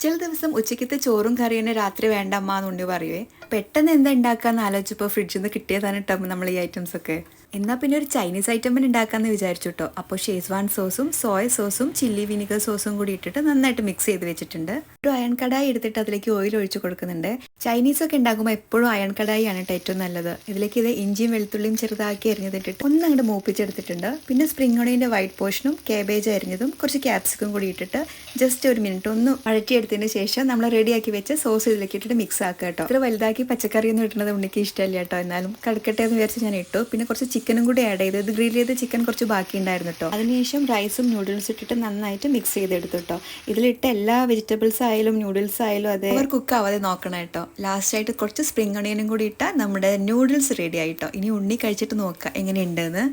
ചില ദിവസം ഉച്ചയ്ക്കത്തെ ചോറും കറിയും തന്നെ രാത്രി വേണ്ട അമ്മ എന്നുണ്ടി പറയുവേ. പെട്ടെന്ന് എന്താ ഉണ്ടാക്കാന്ന് ആലോചിച്ചപ്പോൾ ഫ്രിഡ്ജിൽ നിന്ന് കിട്ടിയതാണ് കേട്ടോ നമ്മൾ ഈ ഐറ്റംസ് ഒക്കെ. എന്നാൽ പിന്നെ ഒരു ചൈനീസ് ഐറ്റം ഉണ്ടാക്കാമെന്ന് വിചാരിച്ചു കേട്ടോ. അപ്പോൾ ഷേസ്വാൻ സോസും സോയ സോസും ചില്ലി വിനിഗർ സോസും കൂടി ഇട്ടിട്ട് നന്നായിട്ട് മിക്സ് ചെയ്ത് വെച്ചിട്ടുണ്ട്. ഒരു അയൺ കടായി എടുത്തിട്ട് അതിലേക്ക് ഓയിൽ ഒഴിച്ച് കൊടുക്കുന്നുണ്ട്. ചൈനീസ് ഒക്കെ ഉണ്ടാക്കുമ്പോൾ എപ്പോഴും അയൺ കടായി ആണ് കേട്ടോ ഏറ്റവും നല്ലത്. ഇതിലേക്ക് ഇത് ഇഞ്ചിയും വെളുത്തുള്ളിയും ചെറുതാക്കി അരിഞ്ഞതിട്ടിട്ട് ഒന്ന് അങ്ങോട്ട് മൂപ്പിച്ചെടുത്തിട്ടുണ്ട്. പിന്നെ സ്പ്രിംഗ് ഒണിയൻ്റെ വൈറ്റ് പോർഷനും കാബേജ് അരിഞ്ഞതും കുറച്ച് ക്യാപ്സിക്കും കൂടി ഇട്ടിട്ട് ജസ്റ്റ് ഒരു മിനിറ്റ് ഒന്ന് വഴറ്റിയെടുത്തതിന് ശേഷം നമ്മൾ റെഡിയാക്കി വെച്ച സോസ് ഇതിലേക്ക് ഇട്ടിട്ട് മിക്സ് ആക്കുക കേട്ടോ. ഇത്ര വലുതാക്കി പച്ചക്കറി ഒന്നും ഇടുന്നത് ഉണ്ണിക്ക് ഇഷ്ടമല്ല കേട്ടോ. എന്നാലും കടുക്കട്ടെ എന്ന് വിചാരിച്ച് ഞാൻ ഇട്ടു. പിന്നെ കുറച്ച് ചിക്കനും കൂടി ആഡ് ചെയ്ത് ഇത് ഗ്രിൽ ചെയ്ത് ചിക്കൻ കുറച്ച് ബാക്കി ഉണ്ടായിരുന്നു കേട്ടോ. അതിനുശേഷം റൈസും നൂഡിൽസ് ഇട്ടിട്ട് നന്നായിട്ട് മിക്സ് ചെയ്തെടുത്തു കേട്ടോ. ഇതിലിട്ട് എല്ലാ വെജിറ്റബിൾസ് ആയാലും നൂഡിൽസ് ആയാലും അതെ അവർ കുക്ക് ആവാതെ നോക്കണം കേട്ടോ. ലാസ്റ്റ് ആയിട്ട് കുറച്ച് സ്പ്രിംഗ് ഒണിയനും കൂടി ഇട്ടാൽ നമ്മുടെ നൂഡിൽസ് റെഡി ആയിട്ടോ. ഇനി ഉണ്ണി കഴിച്ചിട്ട് നോക്കാം എങ്ങനെയുണ്ടെന്ന്.